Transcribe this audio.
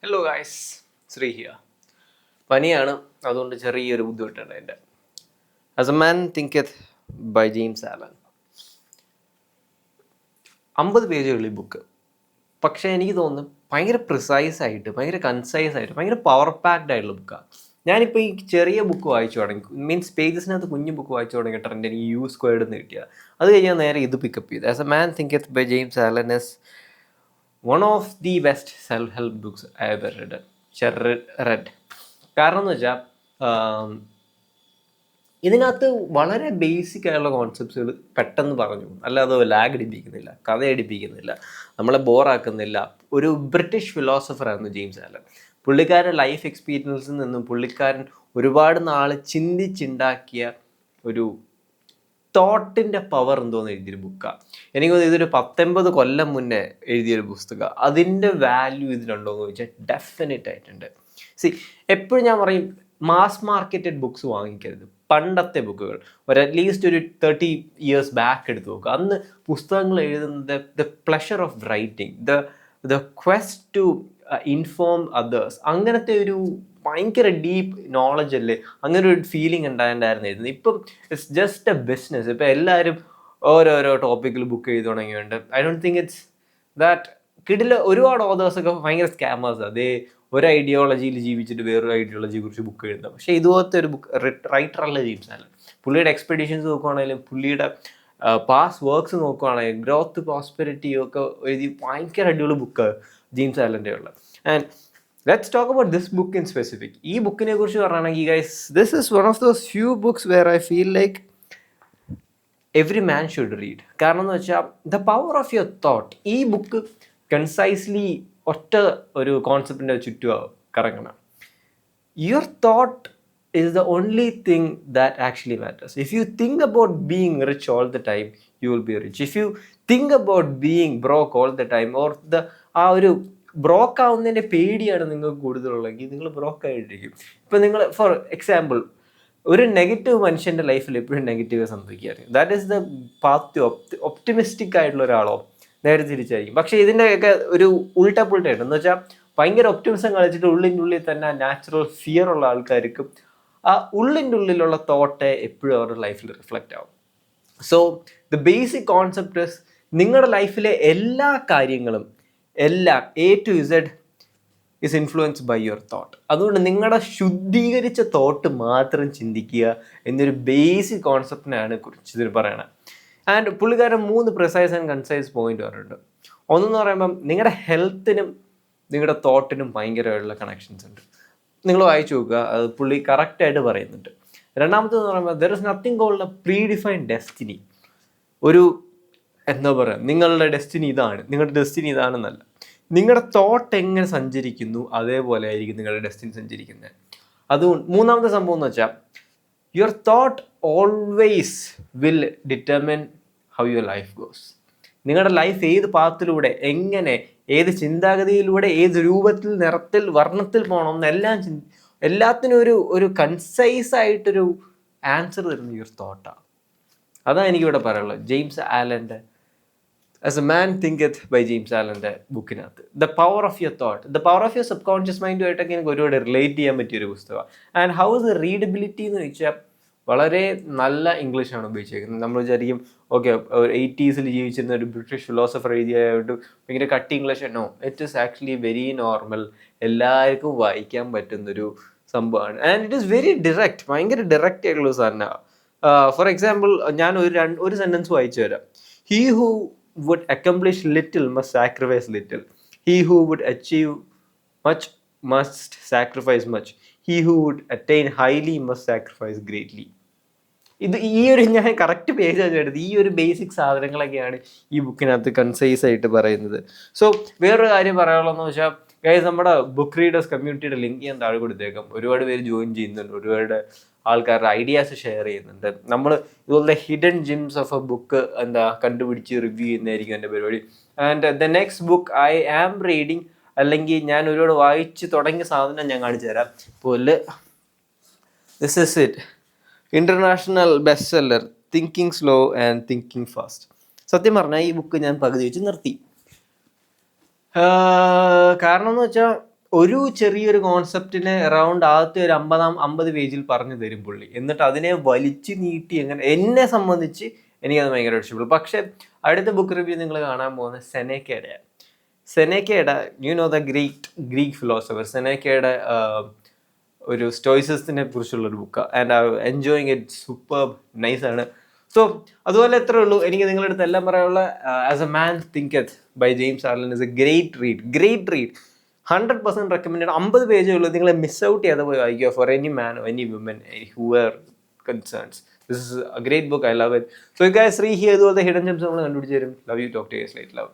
Hello guys, Shri here. പനിയാണ്, അതുകൊണ്ട് ചെറിയൊരു ബുദ്ധിമുട്ടുണ്ട് എൻ്റെ. As a man thinketh by James Allen. 50 പേജുകൾ ഈ ബുക്ക്. പക്ഷേ എനിക്ക് തോന്നുന്നു ഭയങ്കര പ്രിസൈസ് ആയിട്ട്, ഭയങ്കര കൺസൈസ് ആയിട്ട്, ഭയങ്കര പവർ പാക്ഡ് ആയിട്ടുള്ള ബുക്കാണ്. ഞാനിപ്പോൾ ഈ ചെറിയ ബുക്ക് വായിച്ചു തുടങ്ങി, മീൻസ് പേജസിനകത്ത് കുഞ്ഞു ബുക്ക് വായിച്ചു തുടങ്ങിയിട്ടുണ്ട് എനിക്ക് യു സ്ക്വയർഡ് എന്ന് കിട്ടിയത്. അത് കഴിഞ്ഞാൽ നേരെ ഇത് പിക്കപ്പ് ചെയ്തു. As a man thinketh by James Allen is one of the best self help books I ever read. കാരണം എന്ന് വെച്ചാൽ ഇതിനകത്ത് വളരെ ബേസിക് ആയിട്ടുള്ള കോൺസെപ്റ്റ്സുകൾ പെട്ടെന്ന് പറഞ്ഞു, അല്ലാതെ ലാഗ് അടിപ്പിക്കുന്നില്ല, കഥ അടിപ്പിക്കുന്നില്ല, നമ്മളെ ബോറാക്കുന്നില്ല. ഒരു ബ്രിട്ടീഷ് ഫിലോസഫറായിരുന്നു ജെയിംസ് ആലൻ. പുള്ളിക്കാരൻ ലൈഫ് എക്സ്പീരിയൻസിൽ നിന്നും പുള്ളിക്കാരൻ ഒരുപാട് നാൾ ചിന്തിച്ചുണ്ടാക്കിയ ഒരു തോട്ടിൻ്റെ പവർ എന്തോന്ന് എഴുതിയൊരു ബുക്കാണ്. എനിക്ക് തോന്നുന്നു ഇതൊരു 19 കൊല്ലം മുന്നേ എഴുതിയൊരു പുസ്തകം. അതിൻ്റെ വാല്യൂ ഇതിലുണ്ടോ എന്ന് ചോദിച്ചാൽ ഡെഫിനറ്റ് ആയിട്ടുണ്ട്. എപ്പോഴും ഞാൻ പറയും, മാസ് മാർക്കറ്റഡ് ബുക്സ് വാങ്ങിക്കരുത്. പണ്ടത്തെ ബുക്കുകൾ അറ്റ്ലീസ്റ്റ് ഒരു 30 years ബാക്ക് എടുത്ത് നോക്കുക. അന്ന് പുസ്തകങ്ങൾ എഴുതുന്നത് the pleasure of writing, the quest to inform others, അങ്ങനത്തെ ഒരു ഭയങ്കര ഡീപ്പ് നോളജ് അല്ലേ, അങ്ങനെ ഒരു ഫീലിംഗ് ഉണ്ടായിരുന്നു. ഇപ്പം ഇറ്റ്സ് ജസ്റ്റ് എ ബിസിനസ്. ഇപ്പം എല്ലാവരും ഓരോരോ ടോപ്പിക്കിൽ ബുക്ക് ചെയ്ത് തുടങ്ങിയുണ്ട്. I don't think it's that കിഡില്. ഒരുപാട് ഓതേഴ്സൊക്കെ ഭയങ്കര സ്കാമേഴ്സ്. അതേ ഒരു ഐഡിയോളജിയിൽ ജീവിച്ചിട്ട് വേറൊരു ഐഡിയോളജിയെ കുറിച്ച് ബുക്ക് എഴുതാം. പക്ഷേ ഇതുപോലത്തെ ഒരു ബുക്ക് റൈറ്ററല്ല ജെയിംസ് ആലൻ. പുള്ളിയുടെ എക്സ്പെഡീഷൻസ് നോക്കുവാണെങ്കിലും പുള്ളിയുടെ പാസ്റ്റ് വർക്ക്സ് നോക്കുവാണെങ്കിലും ഗ്രോത്ത് പ്രോസ്പെരിറ്റി ഒക്കെ എഴുതി ഭയങ്കര അടിപൊളി ബുക്ക് ജെയിംസ് ആലൻ്റെ ഉള്ളത്. And let's talk about this book in specific. ഈ ബുക്കിനെ കുറിച്ച് പറയുകയാണെങ്കിൽ guys, this is one of those few books where I feel like every man should read. കാരണം എന്ന് വെച്ചാൽ the power of your thought. ഈ ബുക്ക് കൺസൈസ്ലി ഒറ്റ ഒരു കോൺസെപ്റ്റിൻ്റെ ചുറ്റും കറങ്ങണം. Your thought is the only thing that actually matters. If you think about being rich all the time, you will be rich. If you think about being broke all the time, or ആ ഒരു ബ്രോക്ക് ആവുന്നതിൻ്റെ പേടിയാണ് നിങ്ങൾക്ക് കൂടുതലുള്ളതെങ്കിൽ നിങ്ങൾ ബ്രോക്ക് ആയിട്ടിരിക്കും. ഇപ്പം നിങ്ങൾ for example, ഒരു negative മനുഷ്യൻ്റെ ലൈഫിൽ എപ്പോഴും നെഗറ്റീവ് സംഭവിക്കാറ്. That is the path to optimistic ആയിട്ടുള്ള ഒരാളോ നേരെ തിരിച്ചായിരിക്കും. പക്ഷേ ഇതിൻ്റെയൊക്കെ ഒരു ഉൾട്ടപ്പുൾട്ടായിട്ട് എന്ന് വെച്ചാൽ ഭയങ്കര ഒപ്റ്റിമിസം കളിച്ചിട്ട് ഉള്ളിൻ്റെ ഉള്ളിൽ തന്നെ നാച്ചുറൽ ഫിയർ ഉള്ള ആൾക്കാർക്കും ആ ഉള്ളിൻ്റെ ഉള്ളിലുള്ള തോട്ടെ എപ്പോഴും അവരുടെ ലൈഫിൽ റിഫ്ലക്റ്റ് ആവും. So the basic concept is, നിങ്ങളുടെ ലൈഫിലെ എല്ലാ കാര്യങ്ങളും എല്ലാം A to Z is influenced by your thought. അതുകൊണ്ട് നിങ്ങളുടെ ശുദ്ധീകരിച്ച തോട്ട് മാത്രം ചിന്തിക്കുക എന്നൊരു ബേസിക് കോൺസെപ്റ്റിനാണ് കുറിച്ച് ഇതിൽ പറയണത്. ആൻഡ് പുള്ളിക്കാരൻ 3 പ്രിസൈസ് ആൻഡ് കൺസൈസ് പോയിന്റ് പറഞ്ഞിട്ടുണ്ട്. ഒന്നെന്ന് പറയുമ്പം നിങ്ങളുടെ ഹെൽത്തിനും നിങ്ങളുടെ തോട്ടിനും ഭയങ്കരമായിട്ടുള്ള കണക്ഷൻസ് ഉണ്ട്. നിങ്ങൾ വായിച്ചു നോക്കുക, അത് പുള്ളി കറക്റ്റായിട്ട് പറയുന്നുണ്ട്. രണ്ടാമത്തേന്ന് പറയുമ്പോൾ there is nothing called a predefined destiny. ഒരു എന്താ പറയുക, നിങ്ങളുടെ ഡെസ്റ്റിനി ഇതാണ്, നിങ്ങളുടെ ഡെസ്റ്റിനി ഇതാണെന്നല്ല. നിങ്ങളുടെ തോട്ട് എങ്ങനെ സഞ്ചരിക്കുന്നു അതേപോലെ ആയിരിക്കും നിങ്ങളുടെ ഡെസ്റ്റിനി സഞ്ചരിക്കുന്നത്. അതുകൊണ്ട് മൂന്നാമത്തെ സംഭവം എന്ന് വെച്ചാൽ your thought always will determine how your life goes. നിങ്ങളുടെ ലൈഫ് ഏത് പാത്തിലൂടെ, എങ്ങനെ, ഏത് ചിന്താഗതിയിലൂടെ, ഏത് രൂപത്തിൽ, നിറത്തിൽ, വർണ്ണത്തിൽ പോകണം എന്നെല്ലാം എല്ലാത്തിനും ഒരു കൺസൈസ് ആയിട്ടൊരു ആൻസർ തരുന്ന യുവർ തോട്ടാണ്. അതാണ് എനിക്കിവിടെ പറയാനുള്ളത്. ജെയിംസ് ആലൻ്റെ as a man thinketh by James ആലൻ്റെ ബുക്കിനകത്ത് the power of your thought, the power of your subconscious മൈൻഡുമായിട്ടൊക്കെ എനിക്ക് ഒരുപാട് റിലേറ്റ് ചെയ്യാൻ പറ്റിയൊരു പുസ്തകമാണ്. And how is the readability എന്ന് ചോദിച്ചാൽ വളരെ നല്ല ഇംഗ്ലീഷാണ് ഉപയോഗിച്ചേക്കുന്നത്. നമ്മൾ വിചാരിക്കും ഓക്കെ 80s ജീവിച്ചിരുന്ന ഒരു ബ്രിട്ടീഷ് ഫിലോസഫർ എഴുതിയായിട്ട് ഭയങ്കര കട്ടി English. No, it is actually very normal, എല്ലാവർക്കും വായിക്കാൻ പറ്റുന്നൊരു സംഭവമാണ്. And it is very direct, ഭയങ്കര ഡിറക്റ്റ് ആയിട്ടുള്ള സാധനമാണ്. ഫോർ എക്സാമ്പിൾ, ഞാൻ ഒരു സെൻറ്റൻസ് വായിച്ചു തരാം. He who would accomplish little must sacrifice little. He who would achieve much must sacrifice much. He who would attain highly must sacrifice greatly. ഈ ഒരു ഞാൻ കറക്റ്റ് പേജാണ് എടുത്തത്. ഈ ഒരു ബേസിക് സാധനങ്ങളൊക്കെയാണ് ഈ ബുക്കിനകത്ത് കൺസൈസ് ആയിട്ട് പറയുന്നത്. സോ വേറൊരു കാര്യം പറയാനുള്ളതെന്ന് വെച്ചാൽ ഗൈസ്, നമ്മുടെ ബുക്ക് റീഡേഴ്സ് കമ്മ്യൂണിറ്റിയുടെ ലിങ്ക് ഞാൻ താഴെ കൊടുത്തേക്കാം. ഒരുപാട് പേര് ജോയിൻ ചെയ്യുന്നുണ്ട്, ഒരുപാട് ആൾക്കാരുടെ ഐഡിയാസ് ഷെയർ ചെയ്യുന്നുണ്ട്. നമ്മൾ ഇതുപോലത്തെ hidden gems of a book കണ്ടുപിടിച്ച് റിവ്യൂ ചെയ്യുന്നതായിരിക്കും എൻ്റെ പരിപാടി. And the next book I am reading, അല്ലെങ്കിൽ ഞാൻ ഒരുപാട് വായിച്ച് തുടങ്ങിയ സാധനം ഞാൻ കാണിച്ചു തരാം. പോലെ this is it, international best seller, thinking slow and thinking fast. സത്യം പറഞ്ഞാൽ ഈ ബുക്ക് ഞാൻ പകുതി വെച്ച് നിർത്തി. കാരണം എന്ന് വെച്ചാൽ ഒരു ചെറിയൊരു കോൺസെപ്റ്റിനെ അറൗണ്ട് ആദ്യത്തെ ഒരു 50 പേജിൽ പറഞ്ഞു തരും പുള്ളി. എന്നിട്ട് അതിനെ വലിച്ചു നീട്ടി എന്നെ സംബന്ധിച്ച് എനിക്കത് ഭയങ്കര ഇഷ്ടപ്പെട്ടു. പക്ഷെ അടുത്ത ബുക്ക് റിവ്യൂ നിങ്ങൾ കാണാൻ പോകുന്നത് സെനേക്കയുടെ ദ ഗ്രീക്ക് ഫിലോസഫർ സെനേക്കയുടെ ഒരു സ്റ്റോയിസിസത്തിനെ കുറിച്ചുള്ളൊരു ബുക്കാണ്. And I enjoying it. Super നൈസാണ്. സോ അതുപോലെ എത്ര ഉള്ളൂ എനിക്ക് നിങ്ങളുടെ അടുത്ത് എല്ലാം പറയാനുള്ള as a man thinketh by James Allen is a great read 100% recommend. 50 പേജേ ഉള്ളൂ. നിങ്ങൾ മിസ് ഔട്ട് ചെയ്ത് പോയി വായിക്കുക. For any man any woman who are concerns, this is a great book. I love it. So guys, Sree here ഇതുപോലത്തെ hidden gems നമ്മൾ കണ്ടുപിടിച്ച് തരും. Love you. Talk to you guys later. Love.